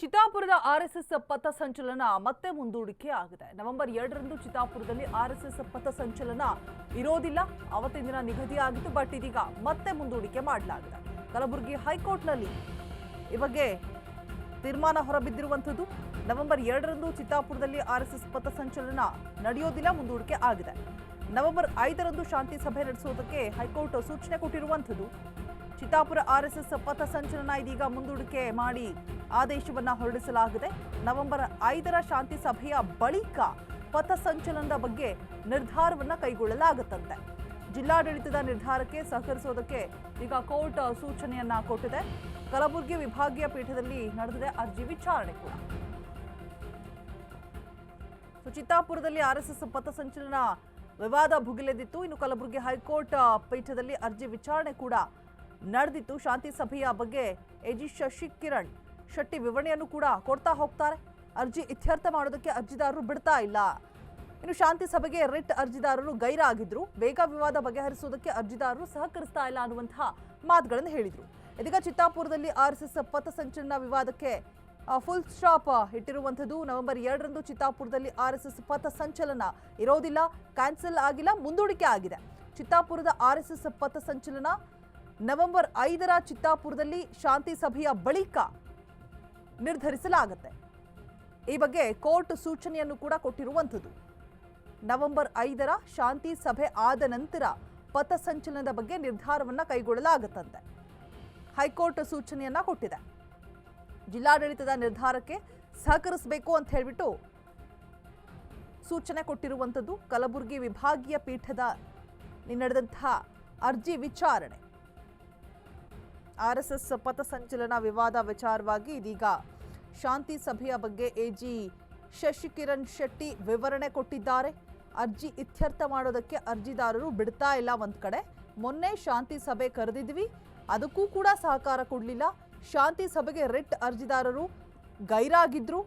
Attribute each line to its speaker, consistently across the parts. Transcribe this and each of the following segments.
Speaker 1: ಚಿತ್ತಾಪುರದ RSS ಪಥಸಂಚಲನ ಮತ್ತೆ ಮುಂದೂಡಿಕೆ ಆಗಿದೆ. ನವೆಂಬರ್ 2ರಂದು ಚಿತ್ತಾಪುರದಲ್ಲಿ ಆರ್ಎಸ್ಎಸ್ ಪಥಸಂಚಲನ ಇರೋದಿಲ್ಲ. ಅವತ್ತಿನ ದಿನ ನಿಗದಿಯಾಗಿತ್ತು, ಬಟ್ ಇದೀಗ ಮತ್ತೆ ಮುಂದೂಡಿಕೆ ಮಾಡಲಾಗಿದೆ. ಕಲಬುರಗಿ ಹೈಕೋರ್ಟ್ನಲ್ಲಿ ಈ ಬಗ್ಗೆ ತೀರ್ಮಾನ ಹೊರಬಿದ್ದಿರುವಂಥದ್ದು. ನವೆಂಬರ್ 2ರಂದು ಚಿತ್ತಾಪುರದಲ್ಲಿ ಆರ್ಎಸ್ಎಸ್ ಪಥಸಂಚಲನ ನಡೆಯೋದಿಲ್ಲ, ಮುಂದೂಡಿಕೆ ಆಗಿದೆ. ನವೆಂಬರ್ 5ರಂದು ಶಾಂತಿ ಸಭೆ ನಡೆಸುವುದಕ್ಕೆ ಹೈಕೋರ್ಟ್ ಸೂಚನೆ ಕೊಟ್ಟಿರುವಂಥದ್ದು. ಚಿತ್ತಾಪುರ ಆರ್ಎಸ್ಎಸ್ ಪಥಸಂಚಲನ ಇದೀಗ ಮುಂದೂಡಿಕೆ ಮಾಡಿ ಆದೇಶವನ್ನ ಹೊರಡಿಸಲಾಗಿದೆ. ನವೆಂಬರ್ 5ರ ಶಾಂತಿ ಸಭೆಯ ಬಳಿಕ ಪಥಸಂಚಲನದ ಬಗ್ಗೆ ನಿರ್ಧಾರವನ್ನ ಕೈಗೊಳ್ಳಲಾಗುತ್ತಂತೆ. ಜಿಲ್ಲಾಡಳಿತದ ನಿರ್ಧಾರಕ್ಕೆ ಸಹಕರಿಸುವುದಕ್ಕೆ ಈಗ ಕೋರ್ಟ್ ಸೂಚನೆಯನ್ನ ಕೊಟ್ಟಿದೆ. ಕಲಬುರಗಿ ವಿಭಾಗೀಯ ಪೀಠದಲ್ಲಿ ನಡೆದಿದೆ ಅರ್ಜಿ ವಿಚಾರಣೆ ಕೂಡ. ಚಿತ್ತಾಪುರದಲ್ಲಿ ಆರ್ಎಸ್ಎಸ್ ಪಥಸಂಚಲನ ವಿವಾದ ಭುಗಿಲೆದಿತ್ತು. ಇನ್ನು ಕಲಬುರಗಿ ಹೈಕೋರ್ಟ್ ಪೀಠದಲ್ಲಿ ಅರ್ಜಿ ವಿಚಾರಣೆ ಕೂಡ ನಡೆದಿತ್ತು. ಶಾಂತಿ ಸಭೆಯ ಬಗ್ಗೆ ಎಜಿ ಶಶಿಕಿರಣ್ ಶೆಟ್ಟಿ ವಿವರಣೆಯನ್ನು ಕೂಡ ಕೊಡ್ತಾ ಹೋಗ್ತಾರೆ. ಅರ್ಜಿ ಇತ್ಯರ್ಥ ಮಾಡೋದಕ್ಕೆ ಅರ್ಜಿದಾರರು ಬಿಡ್ತಾ ಇಲ್ಲ. ಇನ್ನು ಶಾಂತಿ ಸಭೆಗೆ ರಿಟ್ ಅರ್ಜಿದಾರರು ಗೈರಾಗಿದ್ರು. ಬೇಗ ವಿವಾದ ಬಗೆಹರಿಸುವುದಕ್ಕೆ ಅರ್ಜಿದಾರರು ಸಹಕರಿಸ್ತಾ ಇಲ್ಲ ಅನ್ನುವಂತಹ ಮಾತುಗಳನ್ನು ಹೇಳಿದ್ರು. ಇದೀಗ ಚಿತ್ತಾಪುರದಲ್ಲಿ ಆರ್ಎಸ್ಎಸ್ ಪಥಸಂಚಲನ ವಿವಾದಕ್ಕೆ ಫುಲ್ ಸ್ಟಾಪ್ ಇಟ್ಟಿರುವಂಥದ್ದು. ನವೆಂಬರ್ 2ರಂದು ಚಿತ್ತಾಪುರದಲ್ಲಿ ಆರ್ಎಸ್ಎಸ್ ಪಥಸಂಚಲನ ಇರೋದಿಲ್ಲ, ಕ್ಯಾನ್ಸಲ್ ಆಗಿಲ್ಲ, ಮುಂದೂಡಿಕೆ ಆಗಿದೆ. ಚಿತ್ತಾಪುರದ ಆರ್ಎಸ್ಎಸ್ ಪಥಸಂಚಲನ ನವೆಂಬರ್ 5ರ ಚಿತ್ತಾಪುರದಲ್ಲಿ ಶಾಂತಿ ಸಭೆಯ ಬಳಿಕ ನಿರ್ಧರಿಸಲಾಗುತ್ತೆ. ಈ ಬಗ್ಗೆ ಕೋರ್ಟ್ ಸೂಚನೆಯನ್ನು ಕೂಡ ಕೊಟ್ಟಿರುವಂಥದ್ದು. ನವೆಂಬರ್ 5ರ ಶಾಂತಿ ಸಭೆ ಆದ ನಂತರ ಪಥಸಂಚಲನದ ಬಗ್ಗೆ ನಿರ್ಧಾರವನ್ನ ಕೈಗೊಳ್ಳಲಾಗುತ್ತಂತೆ. ಹೈಕೋರ್ಟ್ ಸೂಚನೆಯನ್ನ ಕೊಟ್ಟಿದೆ. ಜಿಲ್ಲಾಡಳಿತದ ನಿರ್ಧಾರಕ್ಕೆ ಸಹಕರಿಸಬೇಕು ಅಂತ ಹೇಳಿಬಿಟ್ಟು ಸೂಚನೆ ಕೊಟ್ಟಿರುವಂಥದ್ದು. ಕಲಬುರಗಿ ವಿಭಾಗೀಯ ಪೀಠದ ನಡೆದಂತಹ ಅರ್ಜಿ ವಿಚಾರಣೆ. ಆರ್ಎಸ್ಎಸ್ ಪಥಸಂಚಲನ ವಿವಾದ ವಿಚಾರವಾಗಿ ಇದೀಗ ಶಾಂತಿ ಸಭೆಯ ಬಗ್ಗೆ ಎಜಿ ಶಶಿಕಿರಣ್ ಶೆಟ್ಟಿ ವಿವರಣೆ ಕೊಟ್ಟಿದ್ದಾರೆ. ಅರ್ಜಿ ಇತ್ಯರ್ಥ ಮಾಡೋದಕ್ಕೆ ಅರ್ಜಿದಾರರು ಬಿಡ್ತಾ ಇಲ್ಲ. ಒಂದ್ ಕಡೆ ಮೊನ್ನೆ ಶಾಂತಿ ಸಭೆ ಕರೆದಿದ್ವಿ, ಅದಕ್ಕೂ ಕೂಡ ಸಹಕಾರ ಕೊಡಲಿಲ್ಲ. ಶಾಂತಿ ಸಭೆಗೆ ರಿಟ್ ಅರ್ಜಿದಾರರು ಗೈರಾಗಿದ್ರು.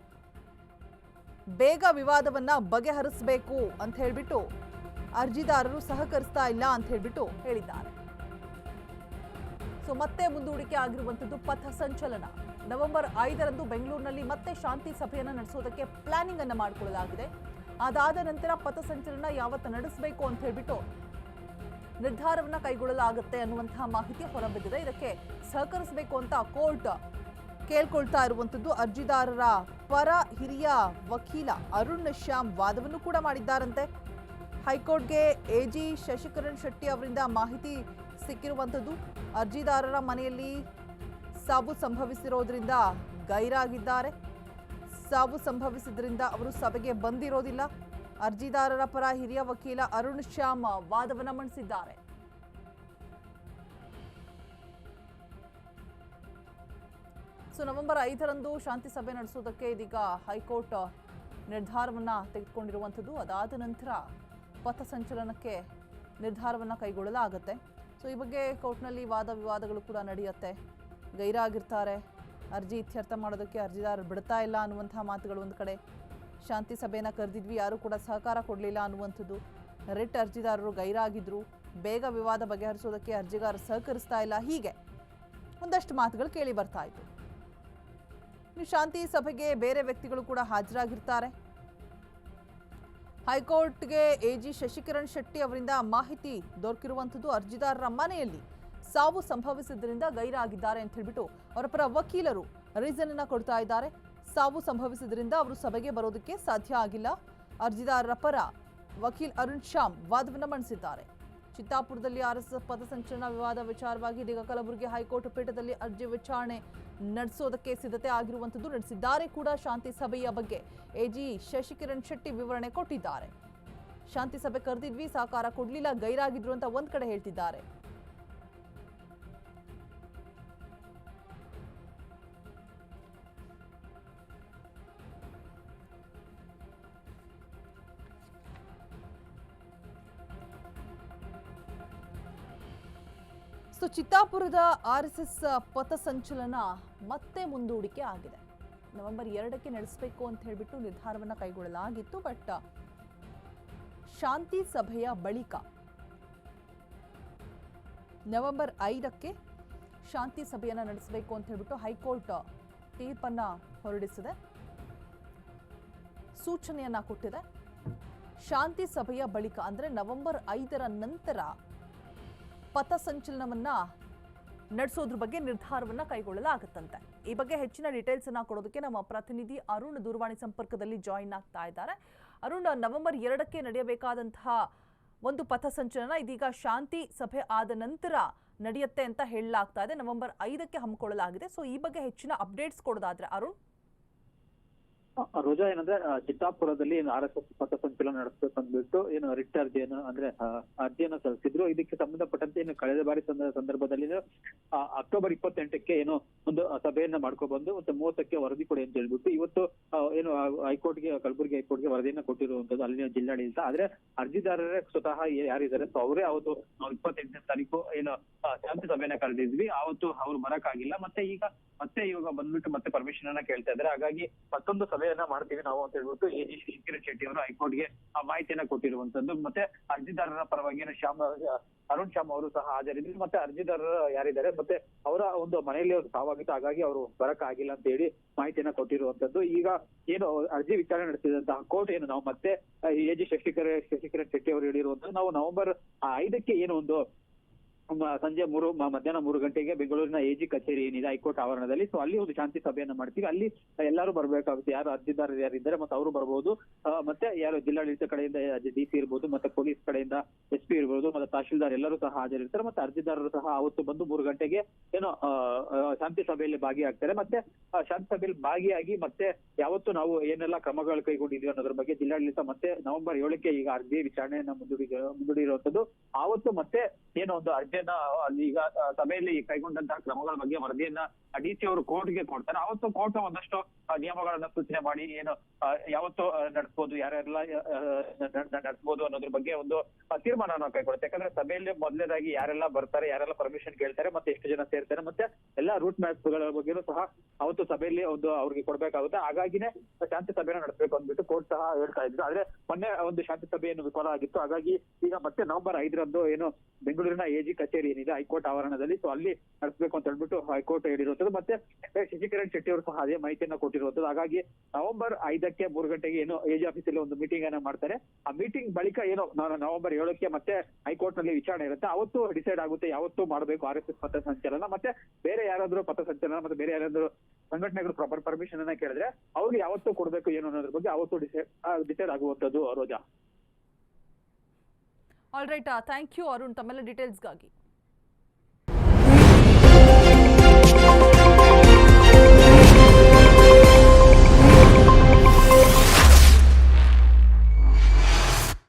Speaker 1: ಬೇಗ ವಿವಾದವನ್ನ ಬಗೆಹರಿಸಬೇಕು ಅಂತ ಹೇಳ್ಬಿಟ್ಟು ಅರ್ಜಿದಾರರು ಸಹಕರಿಸ್ತಾ ಇಲ್ಲ ಅಂತ ಹೇಳ್ಬಿಟ್ಟು ಹೇಳಿದ್ದಾರೆ. ಸೊ ಮತ್ತೆ ಮುಂದೂಡಿಕೆ ಆಗಿರುವಂಥದ್ದು ಪಥಸಂಚಲನ. ನವೆಂಬರ್ 5ರಂದು ಬೆಂಗಳೂರಿನಲ್ಲಿ ಮತ್ತೆ ಶಾಂತಿ ಸಭೆಯನ್ನು ನಡೆಸೋದಕ್ಕೆ ಪ್ಲಾನಿಂಗ್ ಅನ್ನು ಮಾಡಿಕೊಳ್ಳಲಾಗಿದೆ. ಅದಾದ ನಂತರ ಪಥಸಂಚಲನ ಯಾವತ್ತು ನಡೆಸಬೇಕು ಅಂತ ಹೇಳ್ಬಿಟ್ಟು ನಿರ್ಧಾರವನ್ನ ಕೈಗೊಳ್ಳಲಾಗುತ್ತೆ ಅನ್ನುವಂತಹ ಮಾಹಿತಿ ಹೊರಬಿದ್ದಿದೆ. ಇದಕ್ಕೆ ಸಹಕರಿಸಬೇಕು ಅಂತ ಕೋರ್ಟ್ ಕೇಳ್ಕೊಳ್ತಾ ಇರುವಂಥದ್ದು. ಅರ್ಜಿದಾರರ ಪರ ಹಿರಿಯ ವಕೀಲ ಅರುಣ್ ಶ್ಯಾಮ್ ವಾದವನ್ನು ಕೂಡ ಮಾಡಿದ್ದಾರಂತೆ. ಹೈಕೋರ್ಟ್ಗೆ ಎಜಿ ಶಶಿಕಿರಣ್ ಶೆಟ್ಟಿ ಅವರಿಂದ ಮಾಹಿತಿ ಸಿಕ್ಕಿರುವಂಥದ್ದು. ಅರ್ಜಿದಾರರ ಮನೆಯಲ್ಲಿ ಸಾವು ಸಂಭವಿಸಿರೋದ್ರಿಂದ ಗೈರಾಗಿದ್ದಾರೆ. ಸಾವು ಸಂಭವಿಸಿದ್ರಿಂದ ಅವರು ಸಭೆಗೆ ಬಂದಿರೋದಿಲ್ಲ. ಅರ್ಜಿದಾರರ ಪರ ಹಿರಿಯ ವಕೀಲ ಅರುಣ್ ಶ್ಯಾಮ್ ವಾದವನ್ನು ಮಂಡಿಸಿದ್ದಾರೆ. ಸೊ ನವೆಂಬರ್ 5ರಂದು ಶಾಂತಿ ಸಭೆ ನಡೆಸೋದಕ್ಕೆ ಇದೀಗ ಹೈಕೋರ್ಟ್ ನಿರ್ಧಾರವನ್ನ ತೆಗೆದುಕೊಂಡಿರುವಂಥದ್ದು. ಅದಾದ ನಂತರ ಪಥಸಂಚಲನಕ್ಕೆ ನಿರ್ಧಾರವನ್ನ ಕೈಗೊಳ್ಳಲಾಗುತ್ತೆ. ಸೊ ಈ ಬಗ್ಗೆ ಕೋರ್ಟ್ನಲ್ಲಿ ವಾದ ವಿವಾದಗಳು ಕೂಡ ನಡೆಯುತ್ತೆ. ಗೈರಾಗಿರ್ತಾರೆ. ಅರ್ಜಿ ಇತ್ಯರ್ಥ ಮಾಡೋದಕ್ಕೆ ಅರ್ಜಿದಾರರು ಬಿಡ್ತಾ ಇಲ್ಲ ಅನ್ನುವಂತಹ ಮಾತುಗಳು ಒಂದು ಕಡೆ. ಶಾಂತಿ ಸಭೆನ ಕರೆದಿದ್ವಿ, ಯಾರು ಕೂಡ ಸಹಕಾರ ಕೊಡಲಿಲ್ಲ ಅನ್ನುವಂಥದ್ದು. ರಿಟ್ ಅರ್ಜಿದಾರರು ಗೈರಾಗಿದ್ರು. ಬೇಗ ವಿವಾದ ಬಗೆಹರಿಸೋದಕ್ಕೆ ಅರ್ಜಿಗಾರ ಸಹಕರಿಸ್ತಾ ಇಲ್ಲ. ಹೀಗೆ ಒಂದಷ್ಟು ಮಾತುಗಳು ಕೇಳಿ ಬರ್ತಾ ಇತ್ತು. ಈ ಶಾಂತಿ ಸಭೆಗೆ ಬೇರೆ ವ್ಯಕ್ತಿಗಳು ಕೂಡ ಹಾಜರಾಗಿರ್ತಾರೆ. ಹೈಕೋರ್ಟ್ಗೆ ಎಜಿ ಶಶಿಕಿರಣ್ ಶೆಟ್ಟಿ ಅವರಿಂದ ಮಾಹಿತಿ ದೊರಕಿರುವಂಥದ್ದು. ಅರ್ಜಿದಾರರ ಮನೆಯಲ್ಲಿ ಸಾವು ಸಂಭವಿಸಿದ್ರಿಂದ ಗೈರಾಗಿದ್ದಾರೆ ಅಂತ ಹೇಳ್ಬಿಟ್ಟು ಅವರ ಪರ ವಕೀಲರು ರೀಸನ್ ಅನ್ನ ಕೊಡ್ತಾ ಇದ್ದಾರೆ. ಸಾವು ಸಂಭವಿಸಿದ್ರಿಂದ ಅವರು ಸಭೆಗೆ ಬರೋದಕ್ಕೆ ಸಾಧ್ಯ ಆಗಿಲ್ಲ. ಅರ್ಜಿದಾರರ ಪರ ವಕೀಲ್ ಅರುಣ್ ಶ್ಯಾಮ್ ವಾದವನ್ನು ಮಂಡಿಸಿದ್ದಾರೆ. ಚಿತ್ತಾಪುರದಲ್ಲಿ ಆರ್ಎಸ್ಎಸ್ ಪಥಸಂಚಲನ ವಿವಾದ ವಿಚಾರವಾಗಿ ಇದೀಗ ಕಲಬುರಗಿ ಹೈಕೋರ್ಟ್ ಪೀಠದಲ್ಲಿ ಅರ್ಜಿ ವಿಚಾರಣೆ ನಡೆಸೋದಕ್ಕೆ ಸಿದ್ಧತೆ ಆಗಿರುವಂಥದ್ದು. ನಡೆಸಿದ್ದಾರೆ ಕೂಡ. ಶಾಂತಿ ಸಭೆಯ ಬಗ್ಗೆ ಎಜಿ ಶಶಿಕಿರಣ್ ಶೆಟ್ಟಿ ವಿವರಣೆ ಕೊಟ್ಟಿದ್ದಾರೆ. ಶಾಂತಿ ಸಭೆ ಕರೆದಿದ್ವಿ, ಸಹಕಾರ ಕೊಡಲಿಲ್ಲ, ಗೈರಾಗಿದ್ರು ಅಂತ ಒಂದ್ ಕಡೆ ಹೇಳ್ತಿದ್ದಾರೆ. ಸೊ ಚಿತ್ತಾಪುರದ ಆರ್ಎಸ್ಎಸ್ ಪಥಸಂಚಲನ ಮತ್ತೆ ಮುಂದೂಡಿಕೆ ಆಗಿದೆ. ನವೆಂಬರ್ 2ಕ್ಕೆ ನಡೆಸಬೇಕು ಅಂತ ಹೇಳ್ಬಿಟ್ಟು ನಿರ್ಧಾರವನ್ನು ಕೈಗೊಳ್ಳಲಾಗಿತ್ತು. ಬಟ್ ಶಾಂತಿ ಸಭೆಯ ಬಳಿಕ ನವೆಂಬರ್ 5ಕ್ಕೆ ಶಾಂತಿ ಸಭೆಯನ್ನು ನಡೆಸಬೇಕು ಅಂತ ಹೇಳ್ಬಿಟ್ಟು ಹೈಕೋರ್ಟ್ ತೀರ್ಪನ್ನ ಹೊರಡಿಸಿದೆ, ಸೂಚನೆಯನ್ನ ಕೊಟ್ಟಿದೆ. ಶಾಂತಿ ಸಭೆಯ ಬಳಿಕ ಅಂದ್ರೆ ನವೆಂಬರ್ 5ರ ನಂತರ ಪಥಸಂಚಲನವನ್ನ ನಡೆಸೋದ್ರ ಬಗ್ಗೆ ನಿರ್ಧಾರವನ್ನ ಕೈಗೊಳ್ಳಲಾಗುತ್ತಂತೆ. ಈ ಬಗ್ಗೆ ಹೆಚ್ಚಿನ ಡೀಟೇಲ್ಸ್ ಅನ್ನ ಕೊಡೋದಕ್ಕೆ ನಮ್ಮ ಪ್ರತಿನಿಧಿ ಅರುಣ್ ದೂರವಾಣಿ ಸಂಪರ್ಕದಲ್ಲಿ ಜಾಯಿನ್ ಆಗ್ತಾ ಇದ್ದಾರೆ. ಅರುಣ್, ನವೆಂಬರ್ 2ಕ್ಕೆ ನಡೆಯಬೇಕಾದಂತಹ ಒಂದು ಪಥಸಂಚಲನ ಇದೀಗ ಶಾಂತಿ ಸಭೆ ಆದ ನಂತರ ನಡೆಯುತ್ತೆ ಅಂತ ಹೇಳಲಾಗ್ತಾ ಇದೆ. ನವೆಂಬರ್ 5ಕ್ಕೆ ಹಮ್ಮಿಕೊಳ್ಳಲಾಗಿದೆ. ಸೊ ಈ ಬಗ್ಗೆ ಹೆಚ್ಚಿನ ಅಪ್ಡೇಟ್ಸ್ ಕೊಡೋದಾದ್ರೆ ಅರುಣ್.
Speaker 2: ರೋಜಾ, ಏನಂದ್ರೆ ಚಿತ್ತಾಪುರದಲ್ಲಿ RSS ಪಥಸಂಚಲನ ನಡೆಸಬೇಕು ಅಂದ್ಬಿಟ್ಟು ರಿಟ್ ಅರ್ಜಿಯನ್ನು ಅರ್ಜಿಯನ್ನು ಸಲ್ಲಿಸಿದ್ರು. ಇದಕ್ಕೆ ಸಂಬಂಧಪಟ್ಟಂತೆ ಕಳೆದ ಬಾರಿ ಸಂದರ್ಭದಲ್ಲಿ ಅಕ್ಟೋಬರ್ 28ಕ್ಕೆ ಒಂದು ಸಭೆಯನ್ನ ಮಾಡ್ಕೊಬಂದು ಮತ್ತೆ 30ಕ್ಕೆ ವರದಿ ಕೊಡಿ ಅಂತ ಹೇಳ್ಬಿಟ್ಟು ಇವತ್ತು ಹೈಕೋರ್ಟ್ಗೆ, ಕಲಬುರಗಿ ಹೈಕೋರ್ಟ್ಗೆ ವರದಿಯನ್ನ ಕೊಟ್ಟಿರುವಂತದ್ದು ಅಲ್ಲಿನ ಜಿಲ್ಲಾಡಳಿತ. ಆದ್ರೆ ಅರ್ಜಿದಾರರೇ ಸ್ವತಃ ಯಾರಿದ್ದಾರೆ ಅವರೇ ಅವತ್ತು 28ನೇ ತಾರೀಕು ಶಾಂತಿ ಸಭೆಯನ್ನ ಕರೆದಿದ್ವಿ, ಅವತ್ತು ಅವ್ರು ಬರಕ್ಕಾಗಿಲ್ಲ. ಮತ್ತೆ ಇವಾಗ ಬಂದ್ಬಿಟ್ಟು ಮತ್ತೆ ಪರ್ಮಿಷನ್ ಅನ್ನ ಕೇಳ್ತಾ ಇದ್ದಾರೆ. ಹಾಗಾಗಿ ಮತ್ತೊಂದು ಸಭೆಯನ್ನ ಮಾಡ್ತೀವಿ ನಾವು ಅಂತ ಹೇಳ್ಬಿಟ್ಟು ಕಿರಣ್ ಶೆಟ್ಟಿ ಅವರು ಹೈಕೋರ್ಟ್ಗೆ ಆ ಮಾಹಿತಿಯನ್ನ ಕೊಟ್ಟಿರುವಂತದ್ದು. ಮತ್ತೆ ಅರ್ಜಿದಾರರ ಪರವಾಗಿ ಅರುಣ್ ಶ್ಯಾಮ್ ಅವರು ಸಹ ಹಾಜರಿದ್ರು. ಮತ್ತೆ ಅರ್ಜಿದಾರರು ಯಾರಿದ್ದಾರೆ ಮತ್ತೆ ಅವರ ಒಂದು ಮನೆಯಲ್ಲಿ ಒಂದು ಸಾವಾಗಿತ್ತು, ಹಾಗಾಗಿ ಅವರು ಬರಕ್ಕಾಗಿಲ್ಲ ಅಂತ ಹೇಳಿ ಮಾಹಿತಿಯನ್ನ ಕೊಟ್ಟಿರುವಂತದ್ದು. ಈಗ ಅರ್ಜಿ ವಿಚಾರಣೆ ನಡೆಸಿದಂತಹ ಕೋರ್ಟ್ ನಾವು ಮತ್ತೆ AG ಶಶಿಕರಣ್ ಶೆಟ್ಟಿ ಅವರು ಹೇಳಿರುವಂತದ್ದು, ನಾವು ನವೆಂಬರ್ 5ಕ್ಕೆ ಒಂದು ಸಂಜೆ ಮಧ್ಯಾಹ್ನ 3 ಗಂಟೆಗೆ ಬೆಂಗಳೂರಿನ AG ಕಚೇರಿ ಏನಿದೆ ಹೈಕೋರ್ಟ್ ಆವರಣದಲ್ಲಿ, ಸೊ ಅಲ್ಲಿ ಒಂದು ಶಾಂತಿ ಸಭೆಯನ್ನ ಮಾಡ್ತೀವಿ. ಅಲ್ಲಿ ಎಲ್ಲರೂ ಬರ್ಬೇಕಾಗುತ್ತೆ, ಯಾರು ಅರ್ಜಿದಾರರು ಯಾರಿದ್ದಾರೆ ಮತ್ತೆ ಅವರು ಬರ್ಬೋದು. ಮತ್ತೆ ಯಾರು ಜಿಲ್ಲಾಡಳಿತ ಕಡೆಯಿಂದ DC ಇರ್ಬೋದು, ಮತ್ತೆ ಪೊಲೀಸ್ ಕಡೆಯಿಂದ SP ಇರ್ಬೋದು, ಮತ್ತೆ ತಹಶೀಲ್ದಾರ್ ಎಲ್ಲರೂ ಸಹ ಹಾಜರಿರ್ತಾರೆ. ಮತ್ತೆ ಅರ್ಜಿದಾರರು ಸಹ ಅವತ್ತು ಬಂದು 3 ಗಂಟೆಗೆ ಶಾಂತಿ ಸಭೆಯಲ್ಲಿ ಭಾಗಿಯಾಗ್ತಾರೆ. ಮತ್ತೆ ಶಾಂತಿ ಸಭೆಯಲ್ಲಿ ಭಾಗಿಯಾಗಿ ಮತ್ತೆ ಯಾವತ್ತು ನಾವು ಏನೆಲ್ಲ ಕ್ರಮಗಳು ಕೈಗೊಂಡಿದ್ವಿ ಅನ್ನೋದ್ರ ಬಗ್ಗೆ ಜಿಲ್ಲಾಡಳಿತ ಮತ್ತೆ ನವೆಂಬರ್ 7ಕ್ಕೆ ಈಗ ಅರ್ಜಿ ವಿಚಾರಣೆಯನ್ನ ಮುಂದೂಡಿರುವಂತದ್ದು. ಆವತ್ತು ಮತ್ತೆ ಒಂದು ಅರ್ಜಿಯನ್ನ ಈಗ ಸಭೆಯಲ್ಲಿ ಕೈಗೊಂಡಂತಹ ಕ್ರಮಗಳ ಬಗ್ಗೆ ವರದಿಯನ್ನ DC ಅವರು ಕೋರ್ಟ್ಗೆ ಕೊಡ್ತಾರೆ. ಅವತ್ತು ಕೋರ್ಟ್ ಒಂದಷ್ಟು ನಿಯಮಗಳನ್ನ ಸೂಚನೆ ಮಾಡಿ ಯಾವತ್ತು ನಡೆಸಬಹುದು, ಯಾರೆಲ್ಲ ನಡೆಸಬಹುದು ಅನ್ನೋದ್ರ ಬಗ್ಗೆ ಒಂದು ತೀರ್ಮಾನವನ್ನು ಕೈಗೊಳ್ಳುತ್ತೆ. ಯಾಕಂದ್ರೆ ಸಭೆಯಲ್ಲಿ ಮೊದಲನೇದಾಗಿ ಯಾರೆಲ್ಲ ಬರ್ತಾರೆ, ಯಾರೆಲ್ಲ ಪರ್ಮಿಷನ್ ಕೇಳ್ತಾರೆ, ಮತ್ತೆ ಎಷ್ಟು ಜನ ಸೇರ್ತಾರೆ, ಮತ್ತೆ ಎಲ್ಲಾ ರೂಟ್ ಮ್ಯಾಪ್ಸ್ ಗಳ ಬಗ್ಗೆನೂ ಸಹ ಅವತ್ತು ಸಭೆಯಲ್ಲಿ ಅವ್ರಿಗೆ ಕೊಡ್ಬೇಕಾಗುತ್ತೆ. ಹಾಗಾಗಿನೇ ಶಾಂತಿ ಸಭೆಯನ್ನು ನಡೆಸಬೇಕು ಅಂದ್ಬಿಟ್ಟು ಕೋರ್ಟ್ ಸಹ ಹೇಳ್ತಾ ಇದ್ರು. ಆದ್ರೆ ಮೊನ್ನೆ ಒಂದು ಶಾಂತಿ ಸಭೆಯನ್ನು ವಿಫಲ ಆಗಿತ್ತು. ಹಾಗಾಗಿ ಈಗ ಮತ್ತೆ ನವೆಂಬರ್ 5ರಂದು ಬೆಂಗಳೂರಿನ AG ಕಚೇರಿ ಏನಿದೆ ಹೈಕೋರ್ಟ್ ಆವರಣದಲ್ಲಿ, ಸೊ ಅಲ್ಲಿ ನಡೆಸಬೇಕು ಅಂತ ಹೇಳ್ಬಿಟ್ಟು ಹೈಕೋರ್ಟ್ ಹೇಳಿರುವಂತದ್ದು. ಮತ್ತೆ ಶಶಿಕರಣ್ ಶೆಟ್ಟಿ ಅವರು ಸಹ ಅದೇ ಮಾಹಿತಿಯನ್ನ ಕೊಟ್ಟಿರುವಂತದ್ದು. ಹಾಗಾಗಿ ನವೆಂಬರ್ 5ಕ್ಕೆ 3 ಗಂಟೆಗೆ AG ಆಫೀಸಲ್ಲಿ ಒಂದು ಮೀಟಿಂಗ್ ಅನ್ನ ಮಾಡ್ತಾರೆ. ಆ ಮೀಟಿಂಗ್ ಬಳಿಕ ನವೆಂಬರ್ 7ಕ್ಕೆ ಮತ್ತೆ ಹೈಕೋರ್ಟ್ ನಲ್ಲಿ ವಿಚಾರಣೆ ಇರುತ್ತೆ. ಅವತ್ತು ಡಿಸೈಡ್ ಆಗುತ್ತೆ ಯಾವತ್ತು ಮಾಡಬೇಕು RSS ಪಥಸಂಚಲನ. ಮತ್ತೆ ಬೇರೆ ಯಾರಾದ್ರೂ ಪಥಸಂಚಲನ ಮತ್ತೆ ಬೇರೆ ಯಾರಾದ್ರೂ ಸಂಘಟನೆಗಳು ಪ್ರಾಪರ್ ಪರ್ಮಿಷನ್ ಅನ್ನ ಕೇಳಿದ್ರೆ ಅವ್ರಿಗೆ ಯಾವತ್ತು ಕೊಡ್ಬೇಕು ಅನ್ನೋದ್ರ ಬಗ್ಗೆ ಅವತ್ತು ಡಿಸೈಡ್ ಆಗುವಂತದ್ದು. Roja.
Speaker 1: All right, thank you Arun ತಮ್ಮೆಲ್ಲ ಡೀಟೇಲ್ಸ್ಗಾಗಿ.